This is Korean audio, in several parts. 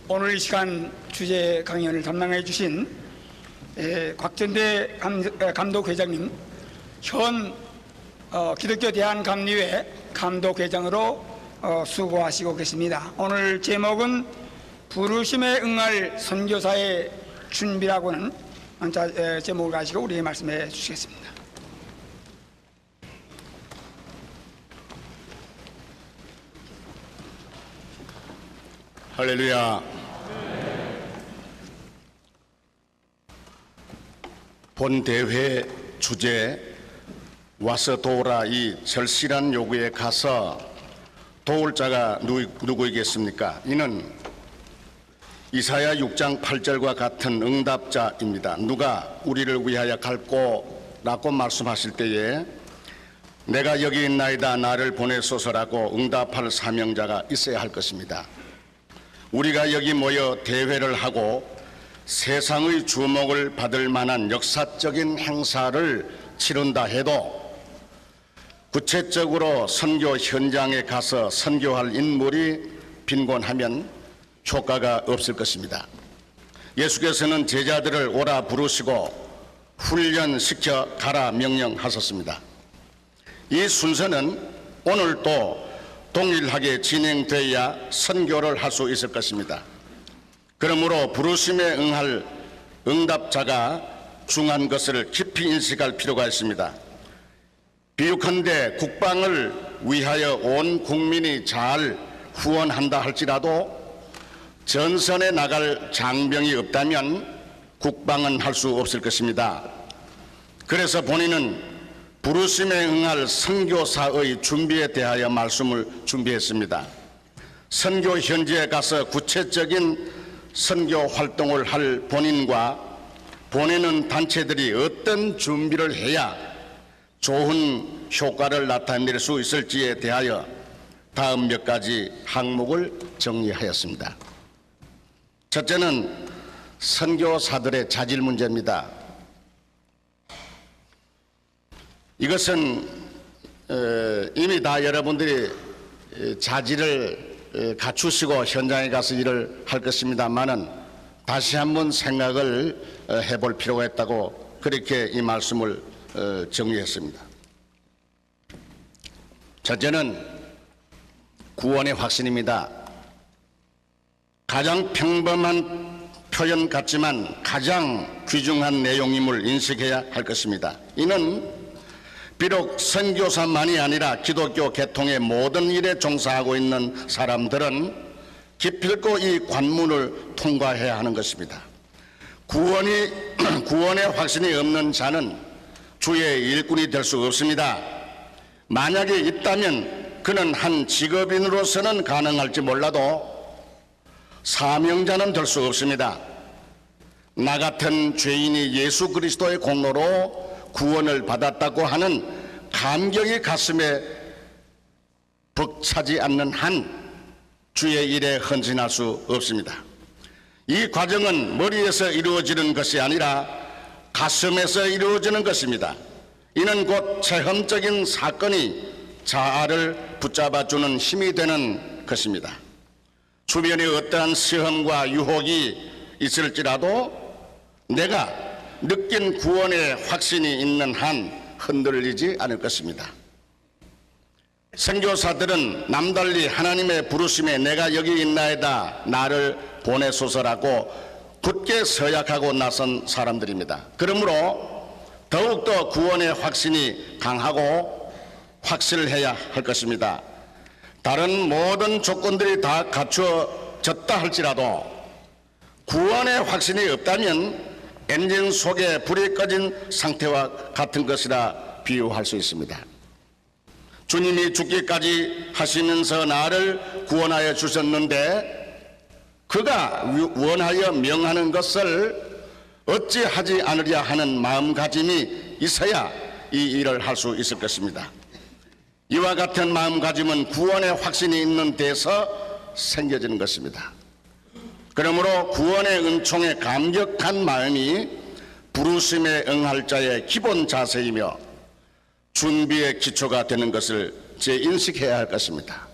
오늘 이 시간 주제 강연을 담당해 주신 곽전대 감독회장님, 현 기독교 대한감리회 감독회장으로 수고하시고 계십니다. 오늘 제목은 부르심에 응할 선교사의 준비라고는 제목을 가지고 우리 말씀해 주시겠습니다. 할렐루야. 본 대회 주제 와서 도우라, 이 절실한 요구에 가서 도울 자가 누구이겠습니까? 이는 이사야 6장 8절과 같은 응답자입니다. 누가 우리를 위하여 갈고라고 말씀하실 때에 내가 여기 있나이다, 나를 보내소서라고 응답할 사명자가 있어야 할 것입니다. 우리가 여기 모여 대회를 하고 세상의 주목을 받을 만한 역사적인 행사를 치른다 해도 구체적으로 선교 현장에 가서 선교할 인물이 빈곤하면 효과가 없을 것입니다. 예수께서는 제자들을 오라 부르시고 훈련시켜 가라 명령하셨습니다. 이 순서는 오늘도 동일하게 진행되어야 선교를 할 수 있을 것입니다. 그러므로 부르심에 응할 응답자가 중요한 것을 깊이 인식할 필요가 있습니다. 비유컨대 국방을 위하여 온 국민이 잘 후원한다 할지라도 전선에 나갈 장병이 없다면 국방은 할 수 없을 것입니다. 그래서 본인은 부르심에 응할 선교사의 준비에 대하여 말씀을 준비했습니다. 선교 현지에 가서 구체적인 선교 활동을 할 본인과 보내는 단체들이 어떤 준비를 해야 좋은 효과를 나타낼 수 있을지에 대하여 다음 몇 가지 항목을 정리하였습니다. 첫째는 선교사들의 자질 문제입니다. 이것은 이미 다 여러분들이 자질을 갖추시고 현장에 가서 일을 할 것입니다만은 다시 한번 생각을 해볼 필요가 있다고 그렇게 이 말씀을 정리했습니다. 첫째는 구원의 확신입니다. 가장 평범한 표현 같지만 가장 귀중한 내용임을 인식해야 할 것입니다. 이는 비록 선교사만이 아니라 기독교 계통의 모든 일에 종사하고 있는 사람들은 기필코 이 관문을 통과해야 하는 것입니다. 구원의 확신이 없는 자는 주의 일꾼이 될 수 없습니다. 만약에 있다면 그는 한 직업인으로서는 가능할지 몰라도 사명자는 될 수 없습니다. 나 같은 죄인이 예수 그리스도의 공로로 구원을 받았다고 하는 감격이 가슴에 벅차지 않는 한 주의 일에 헌신할 수 없습니다. 이 과정은 머리에서 이루어지는 것이 아니라 가슴에서 이루어지는 것입니다. 이는 곧 체험적인 사건이 자아를 붙잡아주는 힘이 되는 것입니다. 주변에 어떠한 시험과 유혹이 있을지라도 내가 느낀 구원의 확신이 있는 한 흔들리지 않을 것입니다. 선교사들은 남달리 하나님의 부르심에 내가 여기 있나이다, 나를 보내소서라고 굳게 서약하고 나선 사람들입니다. 그러므로 더욱더 구원의 확신이 강하고 확실해야 할 것입니다. 다른 모든 조건들이 다 갖추어졌다 할지라도 구원의 확신이 없다면 엔진 속에 불이 꺼진 상태와 같은 것이라 비유할 수 있습니다. 주님이 죽기까지 하시면서 나를 구원하여 주셨는데 그가 원하여 명하는 것을 어찌하지 않으랴 하는 마음가짐이 있어야 이 일을 할 수 있을 것입니다. 이와 같은 마음가짐은 구원의 확신이 있는 데서 생겨지는 것입니다. 그러므로 구원의 은총에 감격한 마음이 부르심에 응할 자의 기본 자세이며 준비의 기초가 되는 것을 재인식해야 할 것입니다.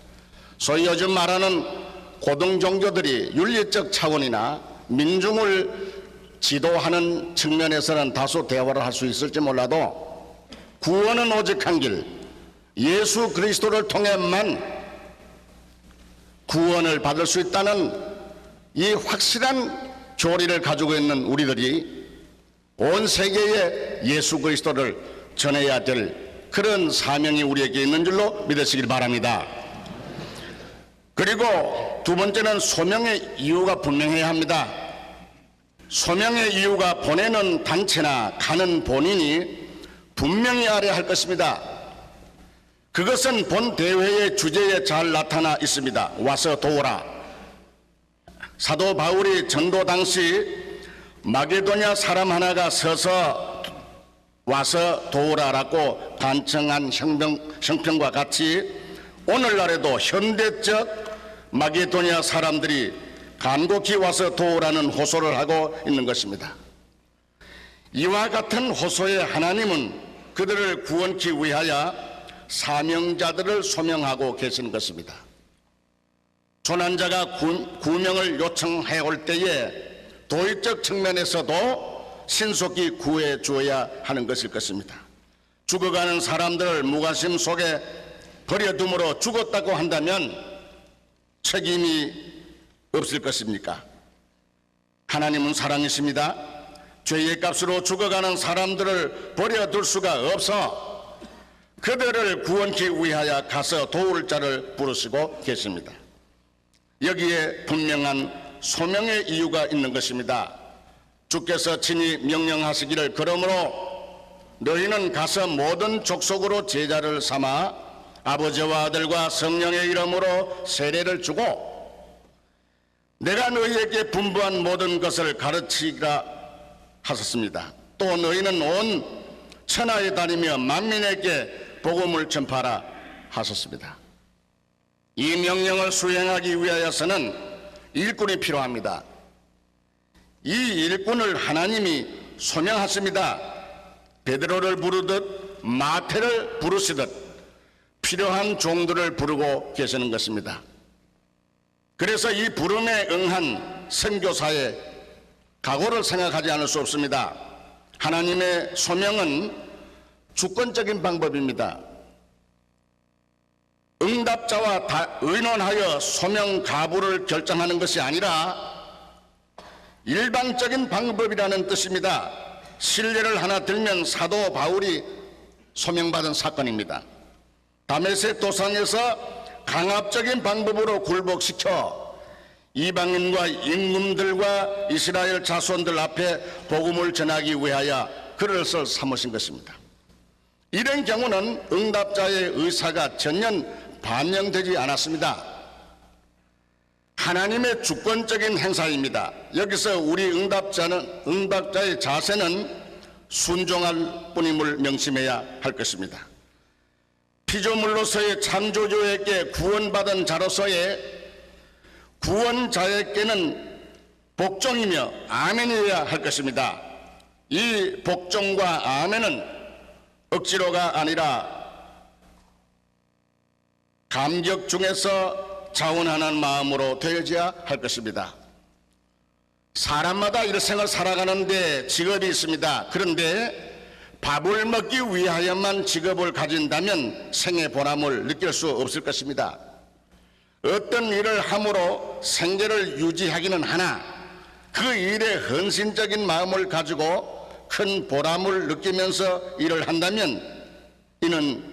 소위 요즘 말하는 고등 종교들이 윤리적 차원이나 민중을 지도하는 측면에서는 다소 대화를 할 수 있을지 몰라도 구원은 오직 한 길, 예수 그리스도를 통해만 구원을 받을 수 있다는 이 확실한 교리를 가지고 있는 우리들이 온 세계에 예수 그리스도를 전해야 될 그런 사명이 우리에게 있는 줄로 믿으시길 바랍니다. 그리고 두 번째는 소명의 이유가 분명해야 합니다. 소명의 이유가 보내는 단체나 가는 본인이 분명히 알아야 할 것입니다. 그것은 본 대회의 주제에 잘 나타나 있습니다. 와서 도우라. 사도 바울이 전도 당시 마게도냐 사람 하나가 서서 와서 도우라라고 간청한 형평과 같이 오늘날에도 현대적 마게도냐 사람들이 간곡히 와서 도우라는 호소를 하고 있는 것입니다. 이와 같은 호소에 하나님은 그들을 구원케 위하여 사명자들을 소명하고 계시는 것입니다. 조난자가 구명을 요청해 올 때에 도의적 측면에서도 신속히 구해 주어야 하는 것일 것입니다. 죽어가는 사람들을 무관심 속에 버려둠으로 죽었다고 한다면 책임이 없을 것입니까? 하나님은 사랑이십니다. 죄의 값으로 죽어가는 사람들을 버려둘 수가 없어 그들을 구원케 위하여 가서 도울 자를 부르시고 계십니다. 여기에 분명한 소명의 이유가 있는 것입니다. 주께서 친히 명령하시기를 그러므로 너희는 가서 모든 족속으로 제자를 삼아 아버지와 아들과 성령의 이름으로 세례를 주고 내가 너희에게 분부한 모든 것을 가르치라 하셨습니다. 또 너희는 온 천하에 다니며 만민에게 복음을 전파하라 하셨습니다. 이 명령을 수행하기 위하여서는 일꾼이 필요합니다. 이 일꾼을 하나님이 소명하십니다. 베드로를 부르듯 마태를 부르시듯 필요한 종들을 부르고 계시는 것입니다. 그래서 이 부름에 응한 선교사의 각오를 생각하지 않을 수 없습니다. 하나님의 소명은 주권적인 방법입니다. 응답자와 의논하여 소명 가부를 결정하는 것이 아니라 일방적인 방법이라는 뜻입니다. 실례를 하나 들면 사도 바울이 소명받은 사건입니다. 다메섹 도상에서 강압적인 방법으로 굴복시켜 이방인과 임금들과 이스라엘 자손들 앞에 복음을 전하기 위하여 글을 삼으신 것입니다. 이런 경우는 응답자의 의사가 전혀 반영되지 않았습니다. 하나님의 주권적인 행사입니다. 여기서 우리 응답자의 자세는 순종할 뿐임을 명심해야 할 것입니다. 피조물로서의 창조주에게 구원받은 자로서의 구원자에게는 복종이며 아멘이어야 할 것입니다. 이 복종과 아멘은 억지로가 아니라 감격 중에서 자원하는 마음으로 되어져야 할 것입니다. 사람마다 일생을 살아가는데 직업이 있습니다. 그런데 밥을 먹기 위하여만 직업을 가진다면 생의 보람을 느낄 수 없을 것입니다. 어떤 일을 함으로 생계를 유지하기는 하나 그 일에 헌신적인 마음을 가지고 큰 보람을 느끼면서 일을 한다면 이는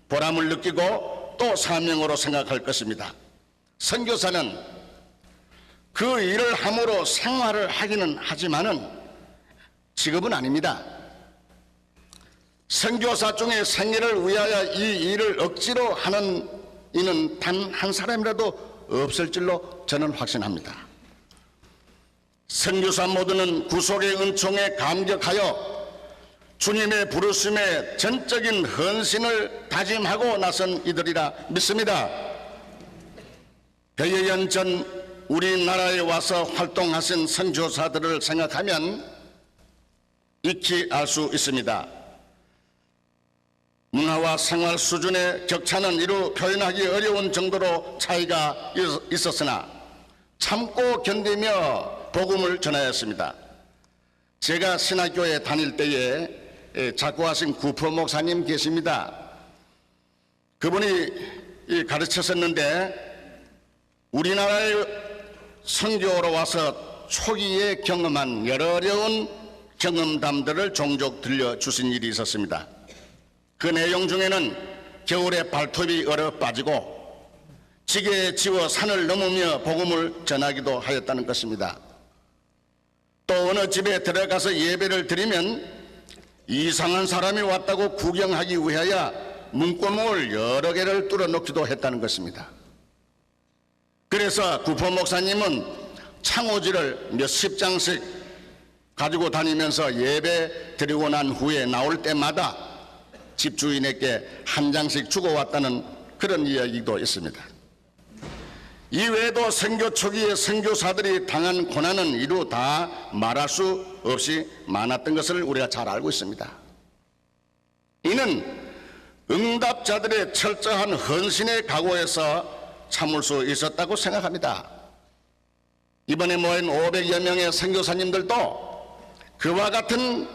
보람을 느끼고 또 사명으로 생각할 것입니다. 선교사는 그 일을 함으로 생활을 하기는 하지만은 직업은 아닙니다. 선교사 중에 생계를 위하여 이 일을 억지로 하는 이는 단 한 사람이라도 없을 줄로 저는 확신합니다. 선교사 모두는 구속의 은총에 감격하여 주님의 부르심에 전적인 헌신을 다짐하고 나선 이들이라 믿습니다. 100여 년 전 우리나라에 와서 활동하신 선교사들을 생각하면 익히 알 수 있습니다. 문화와 생활 수준의 격차는 이루 표현하기 어려운 정도로 차이가 있었으나 참고 견디며 복음을 전하였습니다. 제가 신학교에 다닐 때에 작고하신 구포 목사님 계십니다. 그분이 가르쳤었는데 우리나라에 선교로 와서 초기에 경험한 여러 어려운 경험담들을 종종 들려주신 일이 있었습니다. 그 내용 중에는 겨울에 발톱이 얼어 빠지고 지게에 지워 산을 넘으며 복음을 전하기도 하였다는 것입니다. 또 어느 집에 들어가서 예배를 드리면 이상한 사람이 왔다고 구경하기 위하여 문구멍을 여러 개를 뚫어놓기도 했다는 것입니다. 그래서 구포 목사님은 창호지를 몇십 장씩 가지고 다니면서 예배 드리고 난 후에 나올 때마다 집주인에게 한 장씩 주고 왔다는 그런 이야기도 있습니다. 이외에도 선교 초기에 선교사들이 당한 고난은 이루 다 말할 수 없이 많았던 것을 우리가 잘 알고 있습니다. 이는 응답자들의 철저한 헌신의 각오에서 참을 수 있었다고 생각합니다. 이번에 모인 500여 명의 선교사님들도 그와 같은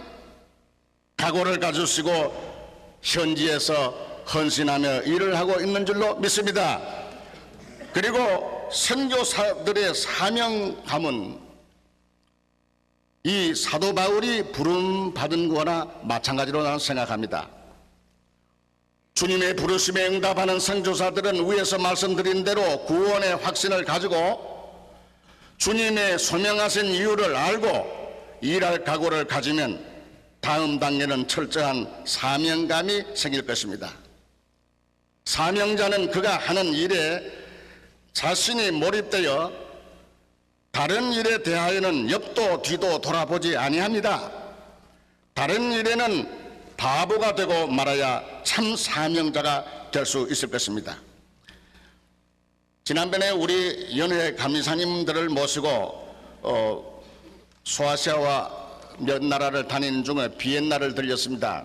각오를 가지시고 현지에서 헌신하며 일을 하고 있는 줄로 믿습니다. 그리고 선교사들의 사명감은 이 사도 바울이 부름받은 거나 마찬가지로 나는 생각합니다. 주님의 부르심에 응답하는 선교사들은 위에서 말씀드린 대로 구원의 확신을 가지고 주님의 소명하신 이유를 알고 일할 각오를 가지면 다음 단계는 철저한 사명감이 생길 것입니다. 사명자는 그가 하는 일에 자신이 몰입되어 다른 일에 대하여는 옆도 뒤도 돌아보지 아니합니다. 다른 일에는 바보가 되고 말아야 참 사명자가 될 수 있을 것입니다. 지난번에 우리 연회 감리사님들을 모시고 소아시아와 몇 나라를 다니는 중에 비엔나를 들렸습니다.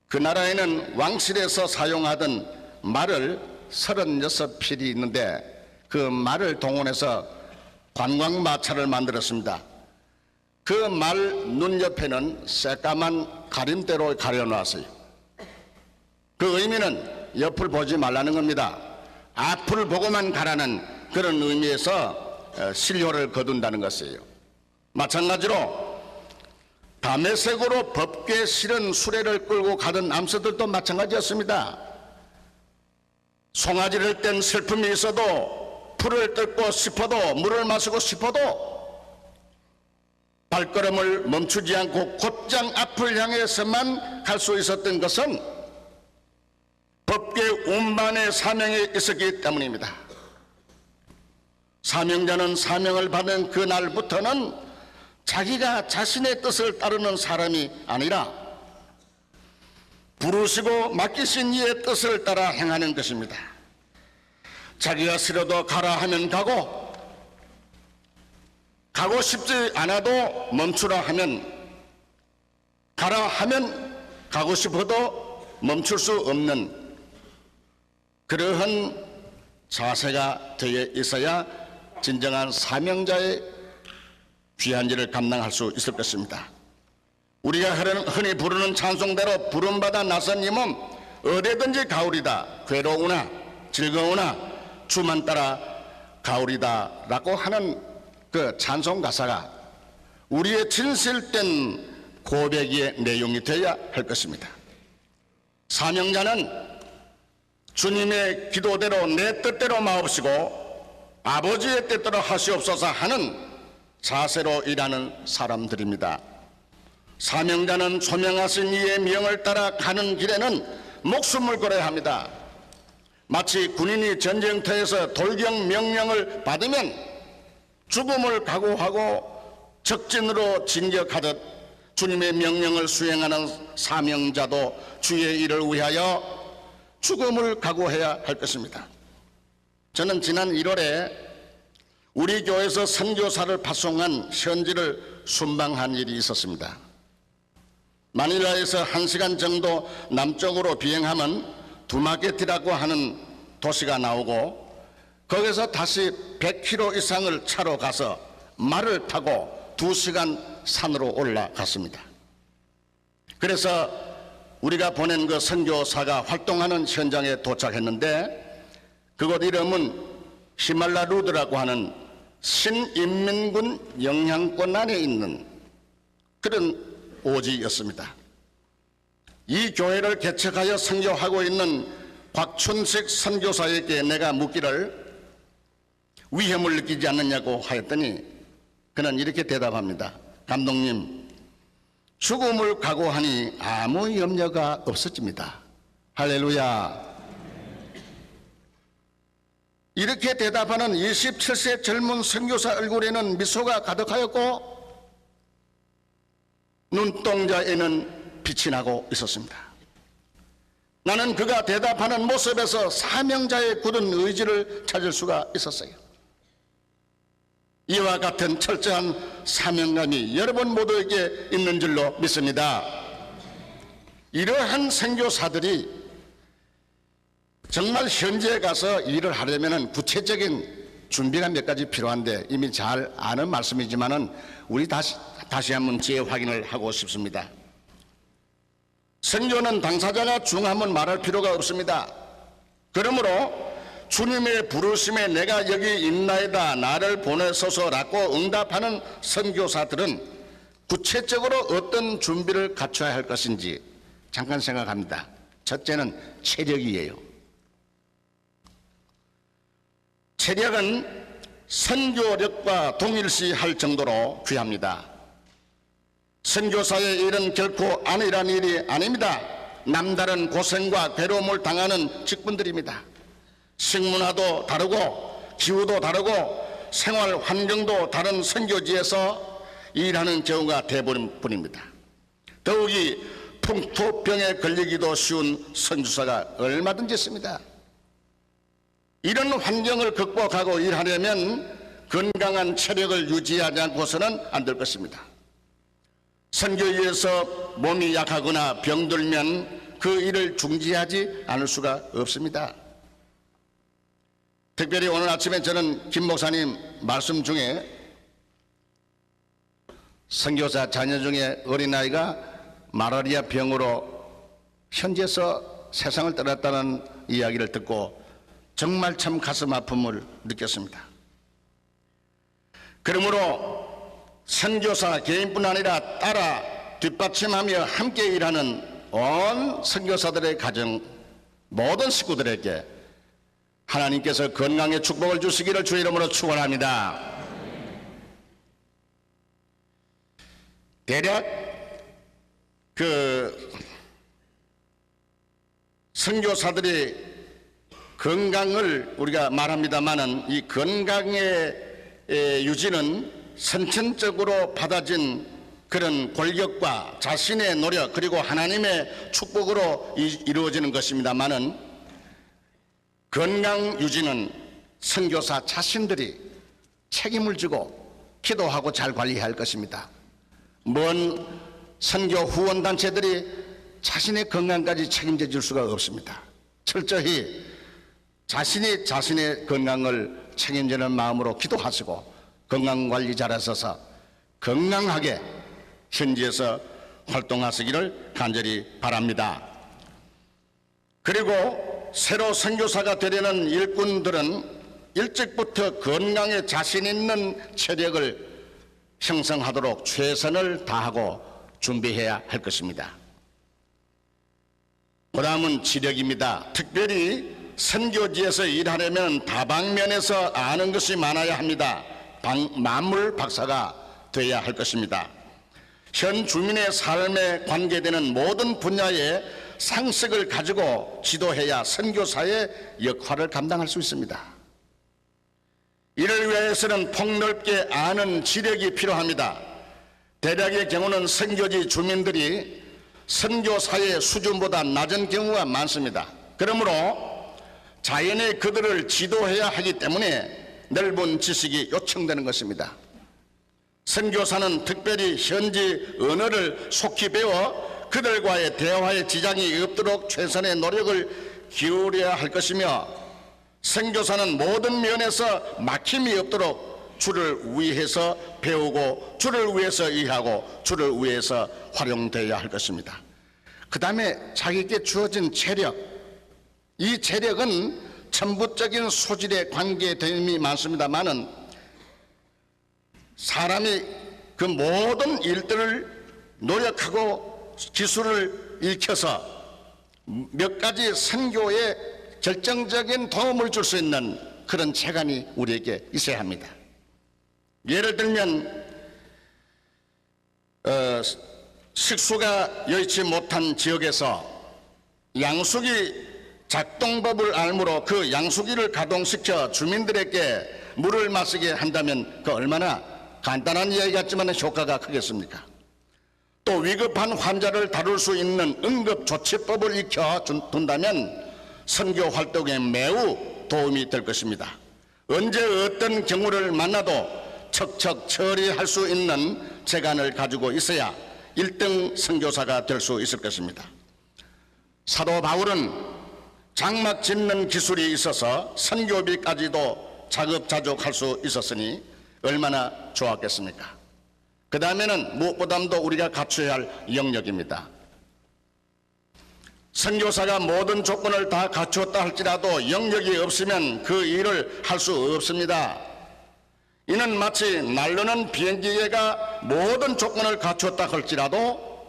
그 나라에는 왕실에서 사용하던 말을 36필이 있는데 그 말을 동원해서 관광마차를 만들었습니다. 그 말 눈 옆에는 새까만 가림대로 가려놨어요. 그 의미는 옆을 보지 말라는 겁니다. 앞을 보고만 가라는 그런 의미에서 실효를 거둔다는 것이에요. 마찬가지로 담에색으로 법궤 실은 수레를 끌고 가던 암소들도 마찬가지였습니다. 송아지를 뗀 슬픔이 있어도 풀을 뜯고 싶어도 물을 마시고 싶어도 발걸음을 멈추지 않고 곧장 앞을 향해서만 갈 수 있었던 것은 법궤 운반의 사명에 있었기 때문입니다. 사명자는 사명을 받은 그날부터는 자기가 자신의 뜻을 따르는 사람이 아니라 부르시고 맡기신 이의 뜻을 따라 행하는 것입니다. 자기가 싫어도 가라 하면 가고 싶지 않아도 멈추라 하면 가라 하면 가고 싶어도 멈출 수 없는 그러한 자세가 되어 있어야 진정한 사명자의 귀한 일을 감당할 수 있을 것입니다. 우리가 흔히 부르는 찬송대로 부름받아 나선 임은 어디든지 가오리다. 괴로우나 즐거우나 주만 따라 가오리다 라고 하는 그 찬송 가사가 우리의 진실된 고백의 내용이 되어야 할 것입니다. 사명자는 주님의 기도대로 내 뜻대로 마옵시고 아버지의 뜻대로 하시옵소서 하는 자세로 일하는 사람들입니다. 사명자는 소명하신 이의 명을 따라 가는 길에는 목숨을 걸어야 합니다. 마치 군인이 전쟁터에서 돌격 명령을 받으면 죽음을 각오하고 적진으로 진격하듯 주님의 명령을 수행하는 사명자도 주의 일을 위하여 죽음을 각오해야 할 것입니다. 저는 지난 1월에 우리 교회에서 선교사를 파송한 현지를 순방한 일이 있었습니다. 마닐라에서 1시간 정도 남쪽으로 비행하면 두마게티라고 하는 도시가 나오고 거기서 다시 100km 이상을 차로 가서 말을 타고 2시간 산으로 올라갔습니다. 그래서 우리가 보낸 그 선교사가 활동하는 현장에 도착했는데 그곳 이름은 히말라루드라고 하는 신인민군 영향권 안에 있는 그런 오지였습니다. 이 교회를 개척하여 선교하고 있는 곽춘식 선교사에게 내가 묻기를 위험을 느끼지 않느냐고 하였더니 그는 이렇게 대답합니다. 감독님, 죽음을 각오하니 아무 염려가 없어집니다. 할렐루야. 이렇게 대답하는 27세 젊은 선교사 얼굴에는 미소가 가득하였고 눈동자에는 빛이 나고 있었습니다. 나는 그가 대답하는 모습에서 사명자의 굳은 의지를 찾을 수가 있었어요. 이와 같은 철저한 사명감이 여러분 모두에게 있는 줄로 믿습니다. 이러한 선교사들이 정말 현지에 가서 일을 하려면 구체적인 준비가 몇 가지 필요한데 이미 잘 아는 말씀이지만은 우리 다시 한번 재확인을 하고 싶습니다. 선교는 당사자가 중함은 말할 필요가 없습니다. 그러므로 주님의 부르심에 내가 여기 있나이다 나를 보내소서라고 응답하는 선교사들은 구체적으로 어떤 준비를 갖춰야 할 것인지 잠깐 생각합니다. 첫째는 체력이에요. 체력은 선교력과 동일시할 정도로 귀합니다. 선교사의 일은 결코 안일한 일이 아닙니다. 남다른 고생과 괴로움을 당하는 직분들입니다. 식문화도 다르고 기후도 다르고 생활 환경도 다른 선교지에서 일하는 경우가 대부분입니다. 더욱이 풍토병에 걸리기도 쉬운 선교사가 얼마든지 있습니다. 이런 환경을 극복하고 일하려면 건강한 체력을 유지하지 않고서는 안 될 것입니다. 선교지에서 몸이 약하거나 병들면 그 일을 중지하지 않을 수가 없습니다. 특별히 오늘 아침에 저는 김 목사님 말씀 중에 선교사 자녀 중에 어린아이가 말라리아 병으로 현지에서 세상을 떠났다는 이야기를 듣고 정말 참 가슴 아픔을 느꼈습니다. 그러므로 선교사 개인뿐 아니라 따라 뒷받침하며 함께 일하는 온 선교사들의 가정 모든 식구들에게 하나님께서 건강의 축복을 주시기를 주 이름으로 축원합니다. 대략 선교사들이 건강을 우리가 말합니다마는 이 건강의 유지는 선천적으로 받아진 그런 권력과 자신의 노력 그리고 하나님의 축복으로 이루어지는 것입니다마는 건강 유지는 선교사 자신들이 책임을 지고 기도하고 잘 관리해야 할 것입니다. 먼 선교 후원단체들이 자신의 건강까지 책임져 줄 수가 없습니다. 철저히 자신이 자신의 건강을 책임지는 마음으로 기도하시고 건강관리 잘하셔서 건강하게 현지에서 활동하시기를 간절히 바랍니다. 그리고 새로 선교사가 되려는 일꾼들은 일찍부터 건강에 자신 있는 체력을 형성하도록 최선을 다하고 준비해야 할 것입니다. 그 다음은 지력입니다. 특별히 선교지에서 일하려면 다방면에서 아는 것이 많아야 합니다. 만물 박사가 되어야 할 것입니다. 현 주민의 삶에 관계되는 모든 분야의 상식을 가지고 지도해야 선교사의 역할을 감당할 수 있습니다. 이를 위해서는 폭넓게 아는 지력이 필요합니다. 대략의 경우는 선교지 주민들이 선교사의 수준보다 낮은 경우가 많습니다. 그러므로 자연히 그들을 지도해야 하기 때문에 넓은 지식이 요청되는 것입니다. 선교사는 특별히 현지 언어를 속히 배워 그들과의 대화에 지장이 없도록 최선의 노력을 기울여야 할 것이며 선교사는 모든 면에서 막힘이 없도록 주를 위해서 배우고 주를 위해서 일하고 주를 위해서 활용되어야 할 것입니다. 그 다음에 자기에게 주어진 체력, 이 체력은 천부적인 소질에 관계됨이 많습니다마는 사람이 그 모든 일들을 노력하고 기술을 익혀서 몇 가지 선교에 결정적인 도움을 줄 수 있는 그런 체간이 우리에게 있어야 합니다. 예를 들면 식수가 여의치 못한 지역에서 양수기 작동법을 알므로 그 양수기를 가동시켜 주민들에게 물을 마시게 한다면 그 얼마나 간단한 이야기 같지만 효과가 크겠습니까? 또 위급한 환자를 다룰 수 있는 응급조치법을 익혀 둔다면 선교 활동에 매우 도움이 될 것입니다. 언제 어떤 경우를 만나도 척척 처리할 수 있는 재간을 가지고 있어야 1등 선교사가 될 수 있을 것입니다. 사도 바울은 장막 짓는 기술이 있어서 선교비까지도 자급자족할 수 있었으니 얼마나 좋았겠습니까? 그 다음에는 무엇보다도 우리가 갖춰야 할 영역입니다. 선교사가 모든 조건을 다 갖추었다 할지라도 영역이 없으면 그 일을 할 수 없습니다. 이는 마치 날르는 비행기가 모든 조건을 갖추었다 할지라도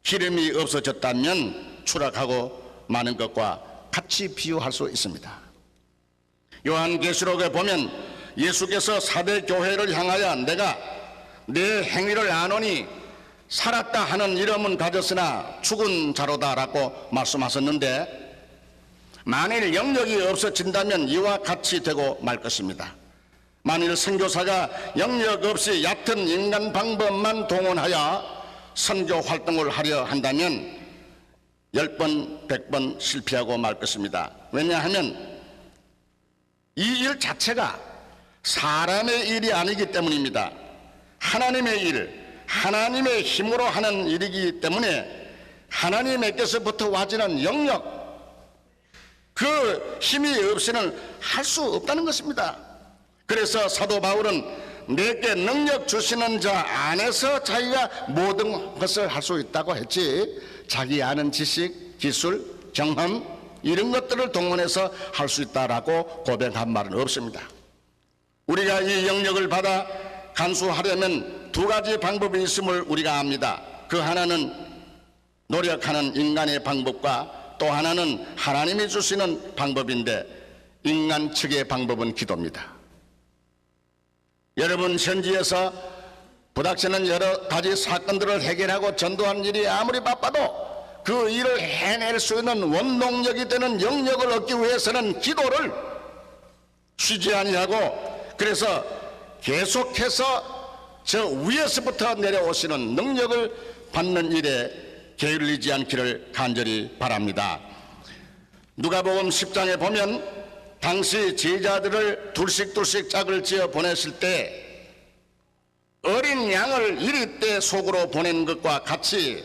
기름이 없어졌다면 추락하고 마는 것과 같이 비유할 수 있습니다. 요한계시록에 보면 예수께서 4대 교회를 향하여 내가 내 행위를 아노니 살았다 하는 이름은 가졌으나 죽은 자로다 라고 말씀하셨는데, 만일 영역이 없어진다면 이와 같이 되고 말 것입니다. 만일 선교사가 영역 없이 얕은 인간 방법만 동원하여 선교 활동을 하려 한다면 10번, 100번 실패하고 말 것입니다. 왜냐하면 이 일 자체가 사람의 일이 아니기 때문입니다. 하나님의 일, 하나님의 힘으로 하는 일이기 때문에 하나님께서부터 와지는 영역, 그 힘이 없이는 할 수 없다는 것입니다. 그래서 사도 바울은 내게 능력 주시는 자 안에서 자기가 모든 것을 할 수 있다고 했지, 자기 아는 지식, 기술, 경험 이런 것들을 동원해서 할 수 있다라고 고백한 말은 없습니다. 우리가 이 영역을 받아 간수하려면 두 가지 방법이 있음을 우리가 압니다. 그 하나는 노력하는 인간의 방법과 또 하나는 하나님이 주시는 방법인데, 인간 측의 방법은 기도입니다. 여러분, 현지에서 부닥치는 여러 가지 사건들을 해결하고 전도하는 일이 아무리 바빠도 그 일을 해낼 수 있는 원동력이 되는 영역을 얻기 위해서는 기도를 쉬지 아니하고, 그래서 계속해서 저 위에서부터 내려오시는 능력을 받는 일에 게을리지 않기를 간절히 바랍니다. 누가복음 10장에 보면 당시 제자들을 둘씩 짝을 지어 보냈을 때 어린 양을 1리 속으로 보낸 것과 같이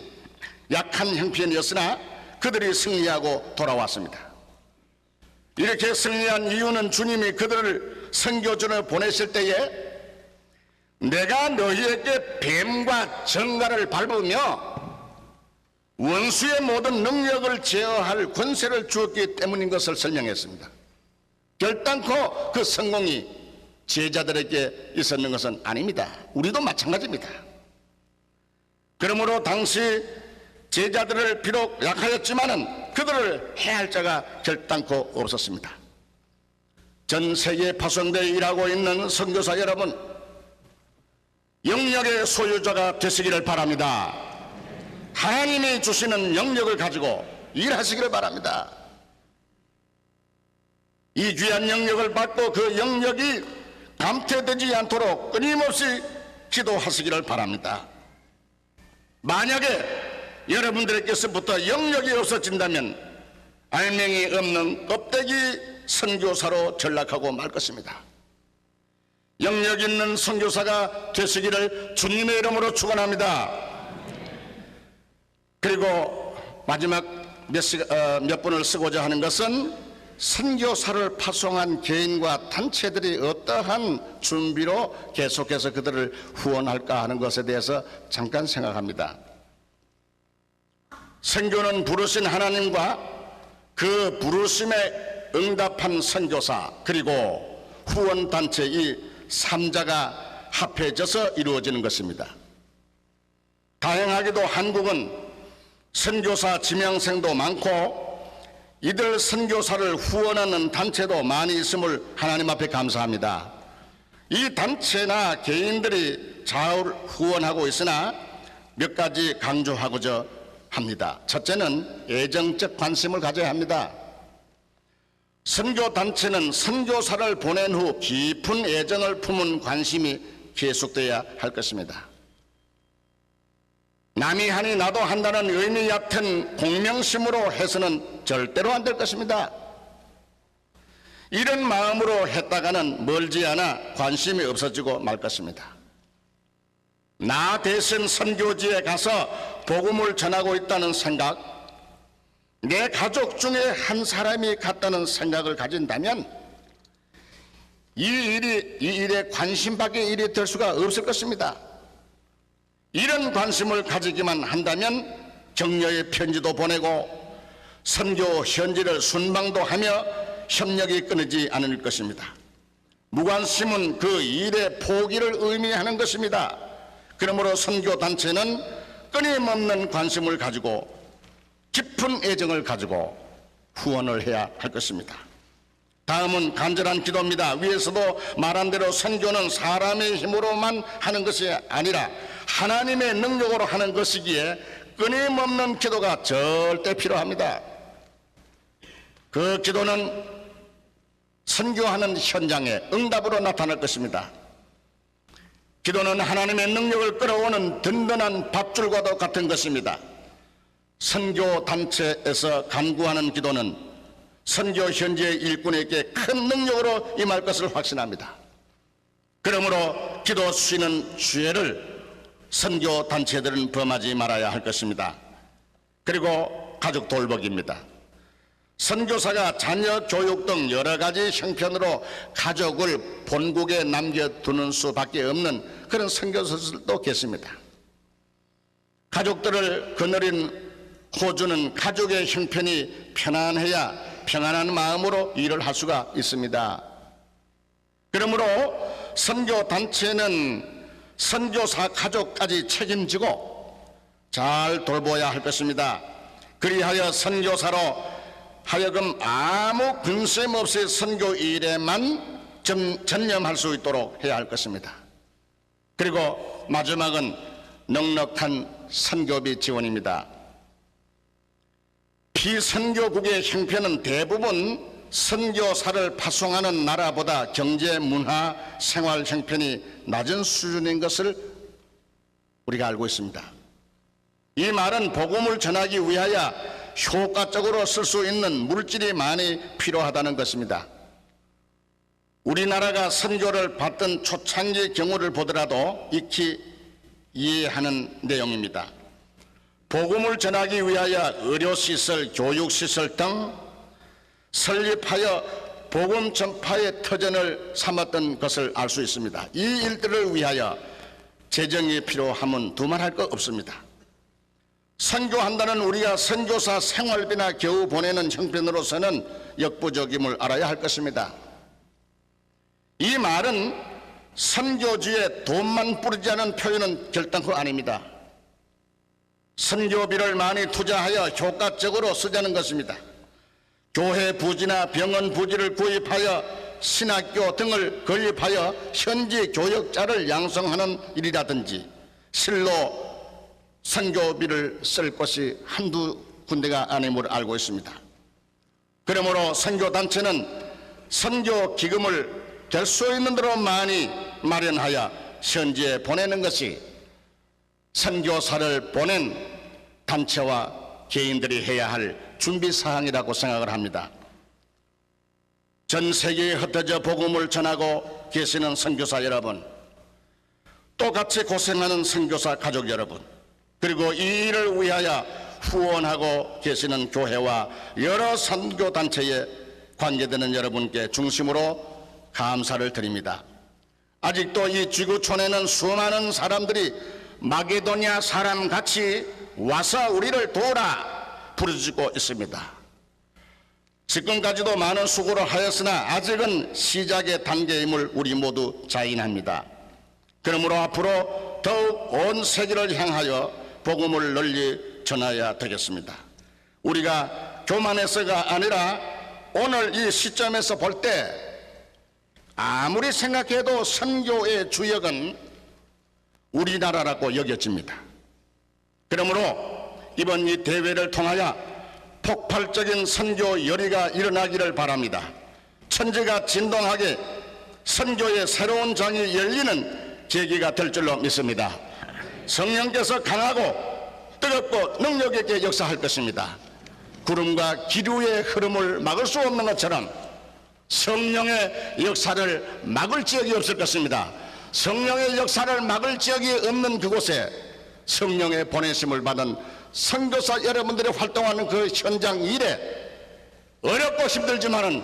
약한 형편이었으나 그들이 승리하고 돌아왔습니다. 이렇게 승리한 이유는 주님이 그들을 선교전에 보내실 때에 내가 너희에게 뱀과 정갈을 밟으며 원수의 모든 능력을 제어할 권세를 주었기 때문인 것을 설명했습니다. 결단코 그 성공이 제자들에게 있었는 것은 아닙니다. 우리도 마찬가지입니다. 그러므로 당시 제자들을 비록 약하였지만은 그들을 해할 자가 결단코 없었습니다. 전 세계에 파송되어 일하고 있는 선교사 여러분, 영역의 소유자가 되시기를 바랍니다. 하나님이 주시는 영역을 가지고 일하시기를 바랍니다. 이 귀한 영역을 받고 그 영역이 감퇴되지 않도록 끊임없이 기도하시기를 바랍니다. 만약에 여러분들께서부터 영역이 없어진다면 알맹이 없는 껍데기 선교사로 전락하고 말 것입니다. 영역 있는 선교사가 되시기를 주님의 이름으로 축원합니다. 그리고 마지막 몇 분을 쓰고자 하는 것은 선교사를 파송한 개인과 단체들이 어떠한 준비로 계속해서 그들을 후원할까 하는 것에 대해서 잠깐 생각합니다. 선교는 부르신 하나님과 그 부르심에 응답한 선교사 그리고 후원단체 이 3자가 합해져서 이루어지는 것입니다. 다행하게도 한국은 선교사 지명생도 많고 이들 선교사를 후원하는 단체도 많이 있음을 하나님 앞에 감사합니다. 이 단체나 개인들이 잘 후원하고 있으나 몇 가지 강조하고자 합니다. 첫째는 애정적 관심을 가져야 합니다. 선교단체는 선교사를 보낸 후 깊은 애정을 품은 관심이 계속돼야 할 것입니다. 남이 하니 나도 한다는 의미 얕은 공명심으로 해서는 절대로 안 될 것입니다. 이런 마음으로 했다가는 멀지 않아 관심이 없어지고 말 것입니다. 나 대신 선교지에 가서 복음을 전하고 있다는 생각, 내 가족 중에 한 사람이 갔다는 생각을 가진다면 이 일에 관심밖에 일이 될 수가 없을 것입니다. 이런 관심을 가지기만 한다면 격려의 편지도 보내고 선교 현지를 순방도 하며 협력이 끊이지 않을 것입니다. 무관심은 그 일의 포기를 의미하는 것입니다. 그러므로 선교단체는 끊임없는 관심을 가지고 깊은 애정을 가지고 후원을 해야 할 것입니다. 다음은 간절한 기도입니다. 위에서도 말한 대로 선교는 사람의 힘으로만 하는 것이 아니라 하나님의 능력으로 하는 것이기에 끊임없는 기도가 절대 필요합니다. 그 기도는 선교하는 현장에 응답으로 나타날 것입니다. 기도는 하나님의 능력을 끌어오는 든든한 밧줄과도 같은 것입니다. 선교단체에서 간구하는 기도는 선교 현지의 일꾼에게 큰 능력으로 임할 것을 확신합니다. 그러므로 기도 쉬는 죄를 선교단체들은 범하지 말아야 할 것입니다. 그리고 가족 돌보기입니다. 선교사가 자녀 교육 등 여러 가지 형편으로 가족을 본국에 남겨두는 수밖에 없는 그런 선교사들도 계십니다. 가족들을 거느린 호주는 가족의 형편이 편안해야 평안한 마음으로 일을 할 수가 있습니다. 그러므로 선교단체는 선교사 가족까지 책임지고 잘 돌봐야 할 것입니다. 그리하여 선교사로 하여금 아무 근심 없이 선교 일에만 전념할 수 있도록 해야 할 것입니다. 그리고 마지막은 넉넉한 선교비 지원입니다. 비선교국의 형편은 대부분 선교사를 파송하는 나라보다 경제, 문화, 생활 형편이 낮은 수준인 것을 우리가 알고 있습니다. 이 말은 복음을 전하기 위하여 효과적으로 쓸 수 있는 물질이 많이 필요하다는 것입니다. 우리나라가 선교를 받던 초창기 경우를 보더라도 익히 이해하는 내용입니다. 복음을 전하기 위하여 의료시설, 교육시설 등 설립하여 복음 전파의 터전을 삼았던 것을 알 수 있습니다. 이 일들을 위하여 재정이 필요하면 두말할 것 없습니다. 선교한다는 우리가 선교사 생활비나 겨우 보내는 형편으로서는 역부족임을 알아야 할 것입니다. 이 말은 선교지에 돈만 뿌리자는 표현은 결단코 아닙니다. 선교비를 많이 투자하여 효과적으로 쓰자는 것입니다. 교회 부지나 병원 부지를 구입하여 신학교 등을 건립하여 현지 교역자를 양성하는 일이라든지 실로 선교비를 쓸 곳이 한두 군데가 아님을 알고 있습니다. 그러므로 선교단체는 선교기금을 될 수 있는 대로 많이 마련하여 현지에 보내는 것이 선교사를 보낸 단체와 개인들이 해야 할 준비사항이라고 생각을 합니다. 전 세계에 흩어져 복음을 전하고 계시는 선교사 여러분, 또 같이 고생하는 선교사 가족 여러분, 그리고 이 일을 위하여 후원하고 계시는 교회와 여러 선교단체의 관계되는 여러분께 중심으로 감사를 드립니다. 아직도 이 지구촌에는 수많은 사람들이 마게도니아 사람같이 와서 우리를 도우라 부르짖고 있습니다. 지금까지도 많은 수고를 하였으나 아직은 시작의 단계임을 우리 모두 자인합니다. 그러므로 앞으로 더욱 온 세계를 향하여 복음을 널리 전해야 되겠습니다. 우리가 교만해서가 아니라 오늘 이 시점에서 볼 때 아무리 생각해도 선교의 주역은 우리나라라고 여겨집니다. 그러므로 이번 이 대회를 통하여 폭발적인 선교 열의가 일어나기를 바랍니다. 천지가 진동하게 선교의 새로운 장이 열리는 계기가 될 줄로 믿습니다. 성령께서 강하고 뜨겁고 능력 있게 역사할 것입니다. 구름과 기류의 흐름을 막을 수 없는 것처럼 성령의 역사를 막을 지역이 없을 것입니다. 성령의 역사를 막을 지역이 없는 그곳에 성령의 보내심을 받은 선교사 여러분들이 활동하는 그 현장 일에 어렵고 힘들지만은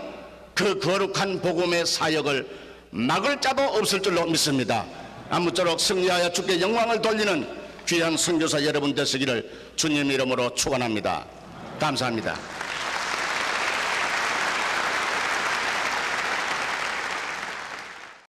그 거룩한 복음의 사역을 막을 자도 없을 줄로 믿습니다. 아무쪼록 승리하여 주께 영광을 돌리는 귀한 선교사 여러분 되시기를 주님 이름으로 축원합니다. 감사합니다.